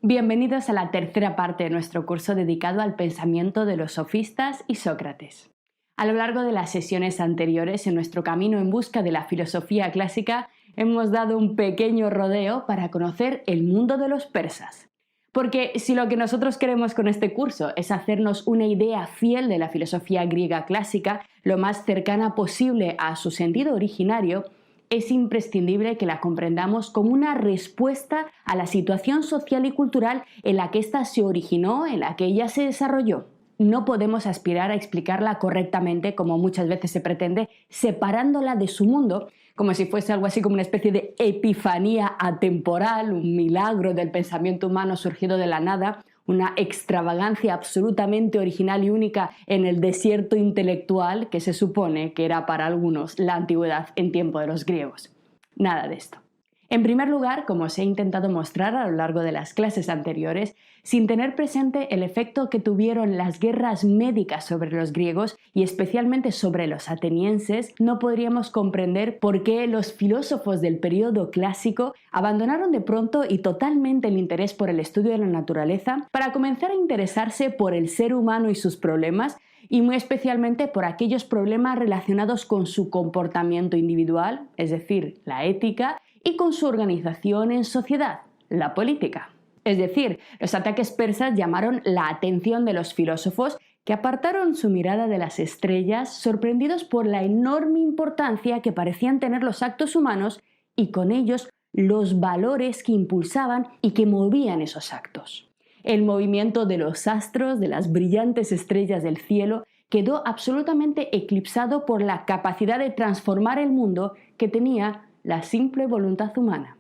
Bienvenidos a la tercera parte de nuestro curso dedicado al pensamiento de los sofistas y Sócrates. A lo largo de las sesiones anteriores en nuestro camino en busca de la filosofía clásica hemos dado un pequeño rodeo para conocer el mundo de los persas. Porque si lo que nosotros queremos con este curso es hacernos una idea fiel de la filosofía griega clásica, lo más cercana posible a su sentido originario, es imprescindible que la comprendamos como una respuesta a la situación social y cultural en la que ésta se originó, en la que ella se desarrolló. No podemos aspirar a explicarla correctamente, como muchas veces se pretende, separándola de su mundo, como si fuese algo así como una especie de epifanía atemporal, un milagro del pensamiento humano surgido de la nada, una extravagancia absolutamente original y única en el desierto intelectual que se supone que era para algunos la antigüedad en tiempo de los griegos. Nada de esto. En primer lugar, como os he intentado mostrar a lo largo de las clases anteriores, sin tener presente el efecto que tuvieron las guerras médicas sobre los griegos y especialmente sobre los atenienses, no podríamos comprender por qué los filósofos del período clásico abandonaron de pronto y totalmente el interés por el estudio de la naturaleza para comenzar a interesarse por el ser humano y sus problemas, y muy especialmente por aquellos problemas relacionados con su comportamiento individual, es decir, la ética, y con su organización en sociedad, la política. Es decir, los ataques persas llamaron la atención de los filósofos, que apartaron su mirada de las estrellas, sorprendidos por la enorme importancia que parecían tener los actos humanos y con ellos los valores que impulsaban y que movían esos actos. El movimiento de los astros, de las brillantes estrellas del cielo, quedó absolutamente eclipsado por la capacidad de transformar el mundo que tenía la simple voluntad humana,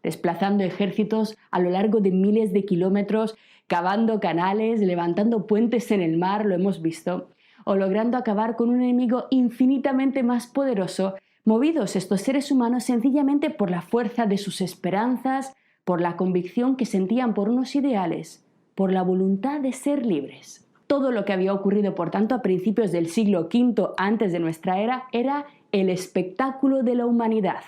desplazando ejércitos a lo largo de miles de kilómetros, cavando canales, levantando puentes en el mar, lo hemos visto, o logrando acabar con un enemigo infinitamente más poderoso, movidos estos seres humanos sencillamente por la fuerza de sus esperanzas, por la convicción que sentían por unos ideales, por la voluntad de ser libres. Todo lo que había ocurrido, por tanto, a principios del siglo V antes de nuestra era, era el espectáculo de la humanidad.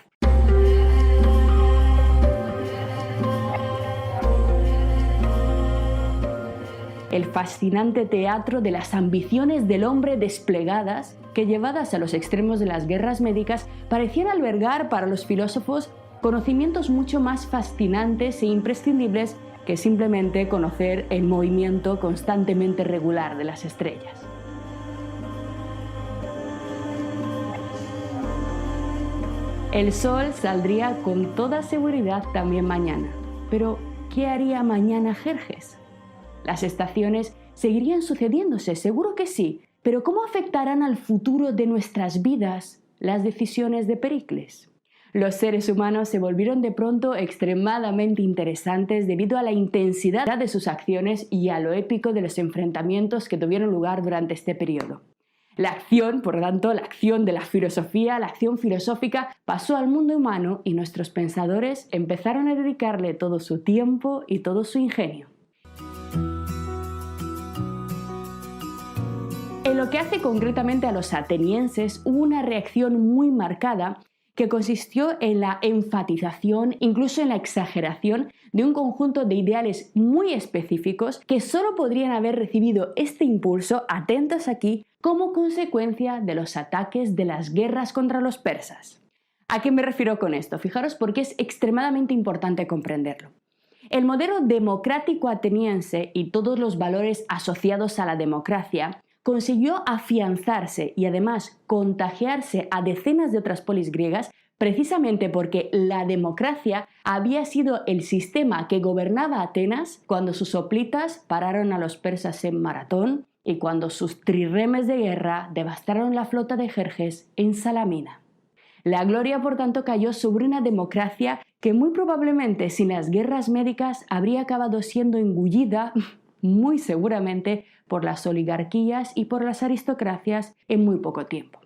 El fascinante teatro de las ambiciones del hombre desplegadas que, llevadas a los extremos de las guerras médicas, parecían albergar para los filósofos conocimientos mucho más fascinantes e imprescindibles que simplemente conocer el movimiento constantemente regular de las estrellas. El sol saldría con toda seguridad también mañana. Pero, ¿qué haría mañana Jerjes? Las estaciones seguirían sucediéndose, seguro que sí, pero ¿cómo afectarán al futuro de nuestras vidas las decisiones de Pericles? Los seres humanos se volvieron de pronto extremadamente interesantes debido a la intensidad de sus acciones y a lo épico de los enfrentamientos que tuvieron lugar durante este periodo. La acción, por lo tanto, la acción de la filosofía, la acción filosófica, pasó al mundo humano y nuestros pensadores empezaron a dedicarle todo su tiempo y todo su ingenio. En lo que hace concretamente a los atenienses, hubo una reacción muy marcada que consistió en la enfatización, incluso en la exageración, de un conjunto de ideales muy específicos que solo podrían haber recibido este impulso, atentos aquí, como consecuencia de los ataques de las guerras contra los persas. ¿A qué me refiero con esto? Fijaros porque es extremadamente importante comprenderlo. El modelo democrático ateniense y todos los valores asociados a la democracia consiguió afianzarse y además contagiarse a decenas de otras polis griegas precisamente porque la democracia había sido el sistema que gobernaba Atenas cuando sus hoplitas pararon a los persas en Maratón y cuando sus trirremes de guerra devastaron la flota de Jerjes en Salamina. La gloria, por tanto, cayó sobre una democracia que muy probablemente sin las guerras médicas habría acabado siendo engullida muy seguramente por las oligarquías y por las aristocracias en muy poco tiempo.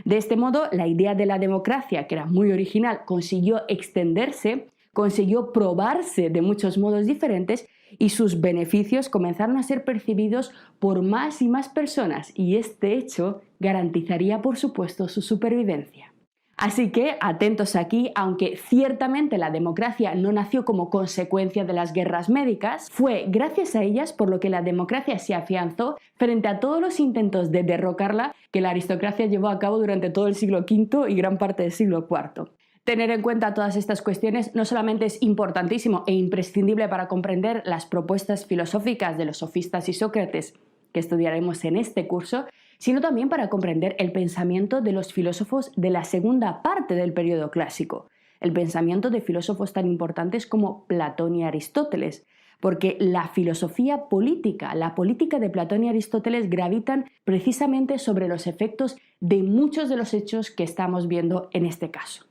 De este modo, la idea de la democracia, que era muy original, consiguió extenderse, consiguió probarse de muchos modos diferentes y sus beneficios comenzaron a ser percibidos por más y más personas y este hecho garantizaría, por supuesto, su supervivencia. Así que, atentos aquí, aunque ciertamente la democracia no nació como consecuencia de las guerras médicas, fue gracias a ellas por lo que la democracia se afianzó frente a todos los intentos de derrocarla que la aristocracia llevó a cabo durante todo el siglo V y gran parte del siglo IV. Tener en cuenta todas estas cuestiones no solamente es importantísimo e imprescindible para comprender las propuestas filosóficas de los sofistas y Sócrates que estudiaremos en este curso, sino también para comprender el pensamiento de los filósofos de la segunda parte del periodo clásico, el pensamiento de filósofos tan importantes como Platón y Aristóteles, porque la filosofía política, la política de Platón y Aristóteles gravitan precisamente sobre los efectos de muchos de los hechos que estamos viendo en este caso.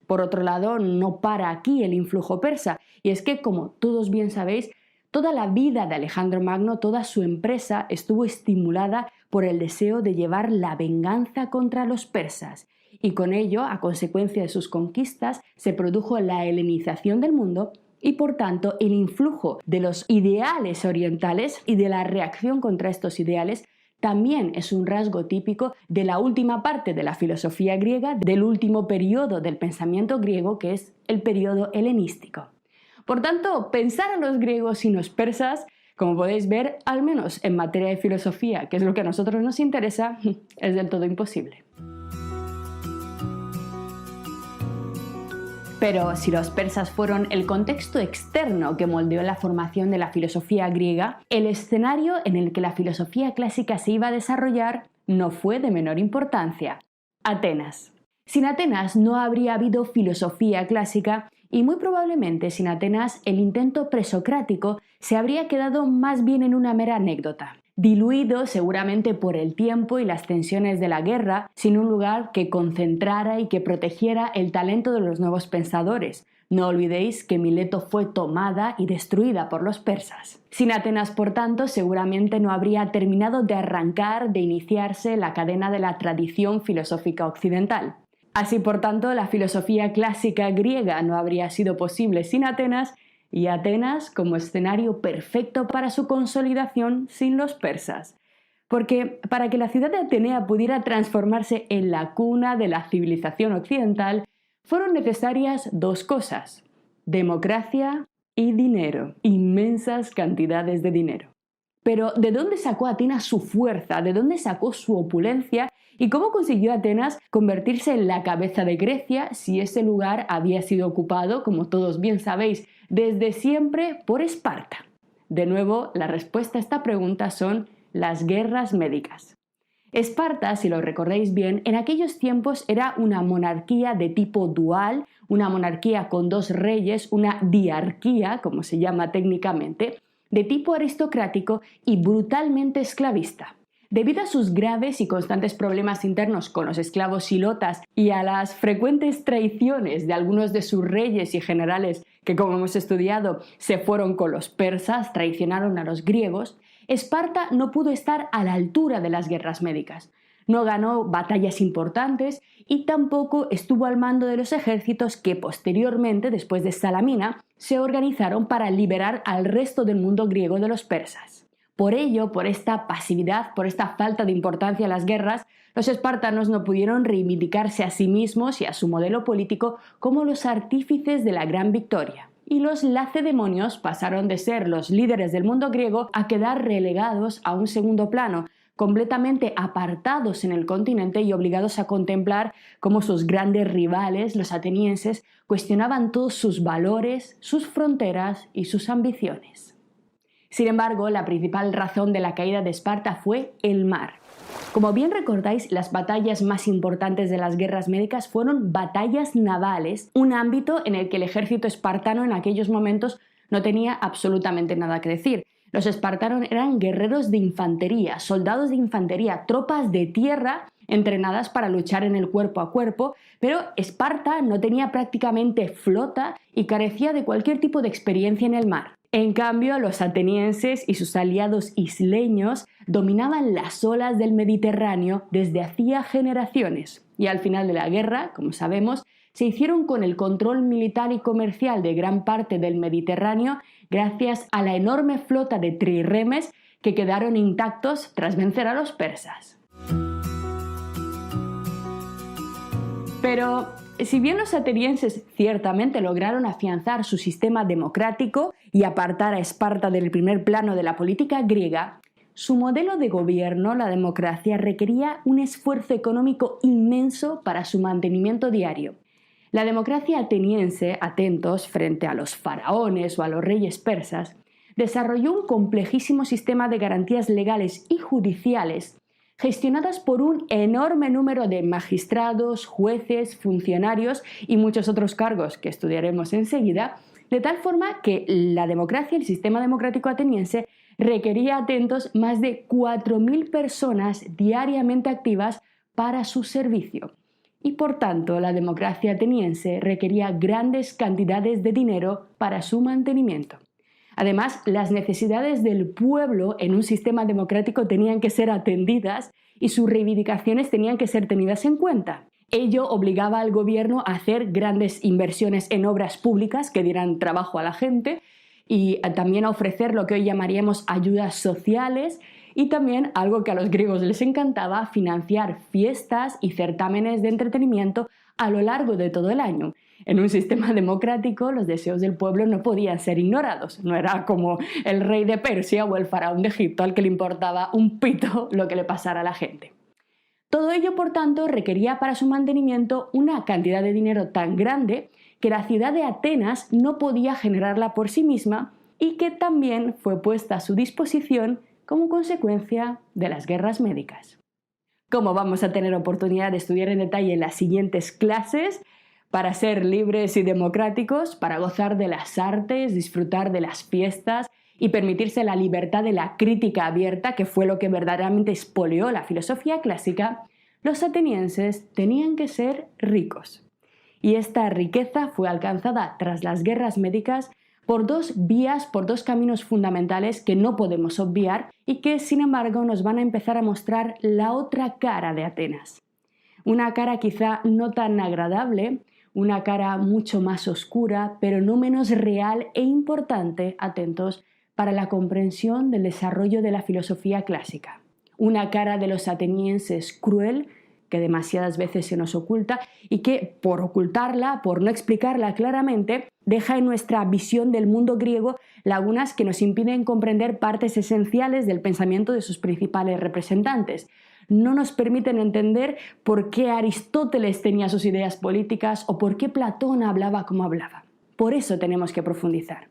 Por otro lado, no para aquí el influjo persa, y es que, como todos bien sabéis, toda la vida de Alejandro Magno, toda su empresa estuvo estimulada por el deseo de llevar la venganza contra los persas, y con ello, a consecuencia de sus conquistas, se produjo la helenización del mundo y, por tanto, el influjo de los ideales orientales y de la reacción contra estos ideales también es un rasgo típico de la última parte de la filosofía griega, del último periodo del pensamiento griego, que es el periodo helenístico. Por tanto, pensar a los griegos y los persas, como podéis ver, al menos en materia de filosofía, que es lo que a nosotros nos interesa, es del todo imposible. Pero si los persas fueron el contexto externo que moldeó la formación de la filosofía griega, el escenario en el que la filosofía clásica se iba a desarrollar no fue de menor importancia: Atenas. Sin Atenas no habría habido filosofía clásica y muy probablemente sin Atenas el intento presocrático se habría quedado más bien en una mera anécdota, diluido seguramente por el tiempo y las tensiones de la guerra, sin un lugar que concentrara y que protegiera el talento de los nuevos pensadores. No olvidéis que Mileto fue tomada y destruida por los persas. Sin Atenas, por tanto, seguramente no habría terminado de arrancar, de iniciarse la cadena de la tradición filosófica occidental. Así, por tanto, la filosofía clásica griega no habría sido posible sin Atenas, y Atenas como escenario perfecto para su consolidación sin los persas. Porque para que la ciudad de Atenea pudiera transformarse en la cuna de la civilización occidental, fueron necesarias dos cosas: democracia y dinero, inmensas cantidades de dinero. Pero ¿de dónde sacó Atenas su fuerza? ¿De dónde sacó su opulencia? ¿Y cómo consiguió Atenas convertirse en la cabeza de Grecia si ese lugar había sido ocupado, como todos bien sabéis, desde siempre por Esparta? De nuevo, la respuesta a esta pregunta son las guerras médicas. Esparta, si lo recordáis bien, en aquellos tiempos era una monarquía de tipo dual, una monarquía con dos reyes, una diarquía, como se llama técnicamente, de tipo aristocrático y brutalmente esclavista. Debido a sus graves y constantes problemas internos con los esclavos hilotas y a las frecuentes traiciones de algunos de sus reyes y generales que, como hemos estudiado, se fueron con los persas, traicionaron a los griegos, Esparta no pudo estar a la altura de las guerras médicas. No ganó batallas importantes y tampoco estuvo al mando de los ejércitos que posteriormente, después de Salamina, se organizaron para liberar al resto del mundo griego de los persas. Por ello, por esta pasividad, por esta falta de importancia en las guerras, los espartanos no pudieron reivindicarse a sí mismos y a su modelo político como los artífices de la gran victoria. Y los lacedemonios pasaron de ser los líderes del mundo griego a quedar relegados a un segundo plano, completamente apartados en el continente y obligados a contemplar cómo sus grandes rivales, los atenienses, cuestionaban todos sus valores, sus fronteras y sus ambiciones. Sin embargo, la principal razón de la caída de Esparta fue el mar. Como bien recordáis, las batallas más importantes de las guerras médicas fueron batallas navales, un ámbito en el que el ejército espartano en aquellos momentos no tenía absolutamente nada que decir. Los espartanos eran guerreros de infantería, soldados de infantería, tropas de tierra entrenadas para luchar en el cuerpo a cuerpo, pero Esparta no tenía prácticamente flota y carecía de cualquier tipo de experiencia en el mar. En cambio, los atenienses y sus aliados isleños dominaban las olas del Mediterráneo desde hacía generaciones, y al final de la guerra, como sabemos, se hicieron con el control militar y comercial de gran parte del Mediterráneo gracias a la enorme flota de trirremes que quedaron intactos tras vencer a los persas. Pero si bien los atenienses ciertamente lograron afianzar su sistema democrático y apartar a Esparta del primer plano de la política griega, su modelo de gobierno, la democracia, requería un esfuerzo económico inmenso para su mantenimiento diario. La democracia ateniense, atentos frente a los faraones o a los reyes persas, desarrolló un complejísimo sistema de garantías legales y judiciales gestionadas por un enorme número de magistrados, jueces, funcionarios y muchos otros cargos que estudiaremos enseguida, de tal forma que la democracia, el sistema democrático ateniense, requería, atentos, más de 4.000 personas diariamente activas para su servicio. Y por tanto, la democracia ateniense requería grandes cantidades de dinero para su mantenimiento. Además, las necesidades del pueblo en un sistema democrático tenían que ser atendidas y sus reivindicaciones tenían que ser tenidas en cuenta. Ello obligaba al gobierno a hacer grandes inversiones en obras públicas que dieran trabajo a la gente y también a ofrecer lo que hoy llamaríamos ayudas sociales y también, algo que a los griegos les encantaba, financiar fiestas y certámenes de entretenimiento a lo largo de todo el año. En un sistema democrático, los deseos del pueblo no podían ser ignorados. No era como el rey de Persia o el faraón de Egipto al que le importaba un pito lo que le pasara a la gente. Todo ello, por tanto, requería para su mantenimiento una cantidad de dinero tan grande que la ciudad de Atenas no podía generarla por sí misma y que también fue puesta a su disposición como consecuencia de las guerras médicas. Como vamos a tener oportunidad de estudiar en detalle en las siguientes clases, para ser libres y democráticos, para gozar de las artes, disfrutar de las fiestas y permitirse la libertad de la crítica abierta, que fue lo que verdaderamente expolió la filosofía clásica, los atenienses tenían que ser ricos. Y esta riqueza fue alcanzada tras las guerras médicas por dos vías, por dos caminos fundamentales que no podemos obviar y que, sin embargo, nos van a empezar a mostrar la otra cara de Atenas. Una cara quizá no tan agradable, una cara mucho más oscura, pero no menos real e importante, atentos, para la comprensión del desarrollo de la filosofía clásica. Una cara de los atenienses cruel, que demasiadas veces se nos oculta y que, por ocultarla, por no explicarla claramente, deja en nuestra visión del mundo griego lagunas que nos impiden comprender partes esenciales del pensamiento de sus principales representantes. No nos permiten entender por qué Aristóteles tenía sus ideas políticas o por qué Platón hablaba como hablaba. Por eso tenemos que profundizar.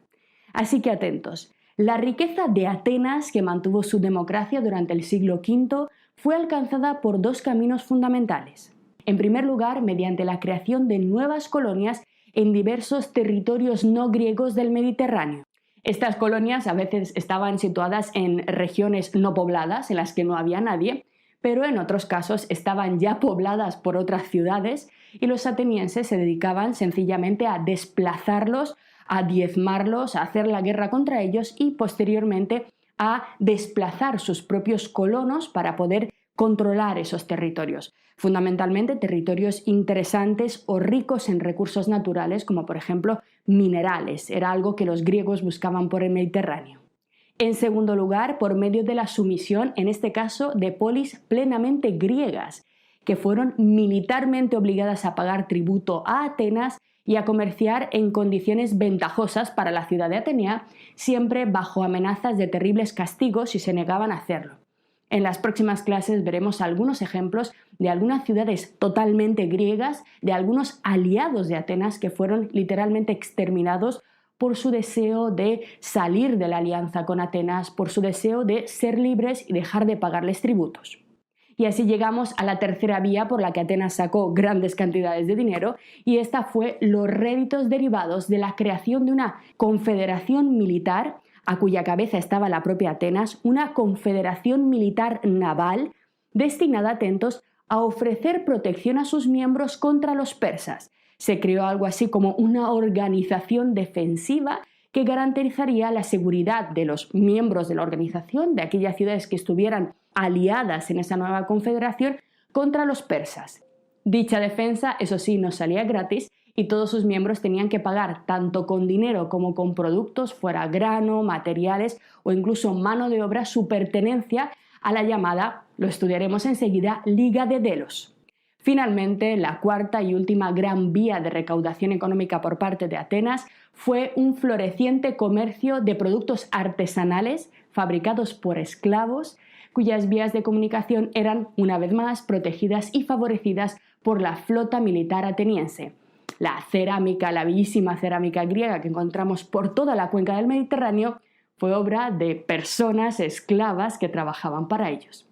Así que atentos. La riqueza de Atenas, que mantuvo su democracia durante el siglo V, fue alcanzada por dos caminos fundamentales. En primer lugar, mediante la creación de nuevas colonias en diversos territorios no griegos del Mediterráneo. Estas colonias a veces estaban situadas en regiones no pobladas, en las que no había nadie, pero en otros casos estaban ya pobladas por otras ciudades y los atenienses se dedicaban sencillamente a desplazarlos, a diezmarlos, a hacer la guerra contra ellos y posteriormente a desplazar sus propios colonos para poder controlar esos territorios. Fundamentalmente territorios interesantes o ricos en recursos naturales, como por ejemplo minerales. Era algo que los griegos buscaban por el Mediterráneo. En segundo lugar, por medio de la sumisión, en este caso, de polis plenamente griegas, que fueron militarmente obligadas a pagar tributo a Atenas y a comerciar en condiciones ventajosas para la ciudad de Atenea, siempre bajo amenazas de terribles castigos si se negaban a hacerlo. En las próximas clases veremos algunos ejemplos de algunas ciudades totalmente griegas, de algunos aliados de Atenas que fueron literalmente exterminados por su deseo de salir de la alianza con Atenas, por su deseo de ser libres y dejar de pagarles tributos. Y así llegamos a la tercera vía por la que Atenas sacó grandes cantidades de dinero, y esta fue los réditos derivados de la creación de una confederación militar, a cuya cabeza estaba la propia Atenas, una confederación militar naval destinada, atentos, a ofrecer protección a sus miembros contra los persas. Se creó algo así como una organización defensiva que garantizaría la seguridad de los miembros de la organización, de aquellas ciudades que estuvieran aliadas en esa nueva confederación, contra los persas. Dicha defensa, eso sí, no salía gratis y todos sus miembros tenían que pagar tanto con dinero como con productos, fuera grano, materiales o incluso mano de obra, su pertenencia a la llamada, lo estudiaremos enseguida, Liga de Delos. Finalmente, la cuarta y última gran vía de recaudación económica por parte de Atenas fue un floreciente comercio de productos artesanales fabricados por esclavos, cuyas vías de comunicación eran, una vez más, protegidas y favorecidas por la flota militar ateniense. La cerámica, la bellísima cerámica griega que encontramos por toda la cuenca del Mediterráneo, fue obra de personas esclavas que trabajaban para ellos.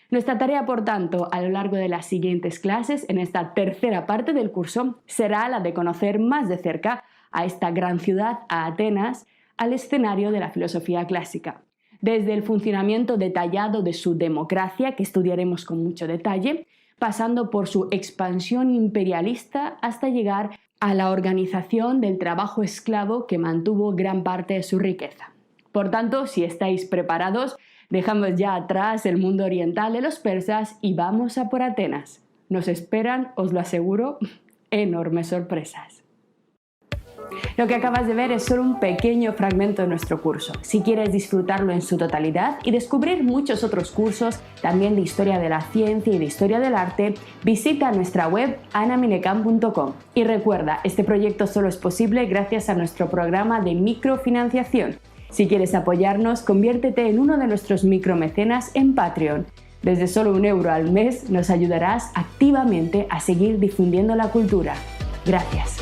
Nuestra tarea, por tanto, a lo largo de las siguientes clases, en esta tercera parte del curso, será la de conocer más de cerca a esta gran ciudad, a Atenas, al escenario de la filosofía clásica. Desde el funcionamiento detallado de su democracia, que estudiaremos con mucho detalle, pasando por su expansión imperialista hasta llegar a la organización del trabajo esclavo que mantuvo gran parte de su riqueza. Por tanto, si estáis preparados, dejamos ya atrás el mundo oriental de los persas y vamos a por Atenas. Nos esperan, os lo aseguro, enormes sorpresas. Lo que acabas de ver es solo un pequeño fragmento de nuestro curso. Si quieres disfrutarlo en su totalidad y descubrir muchos otros cursos, también de historia de la ciencia y de historia del arte, visita nuestra web anaminecam.com. Y recuerda, este proyecto solo es posible gracias a nuestro programa de microfinanciación. Si quieres apoyarnos, conviértete en uno de nuestros micromecenas en Patreon. Desde solo €1 al mes nos ayudarás activamente a seguir difundiendo la cultura. Gracias.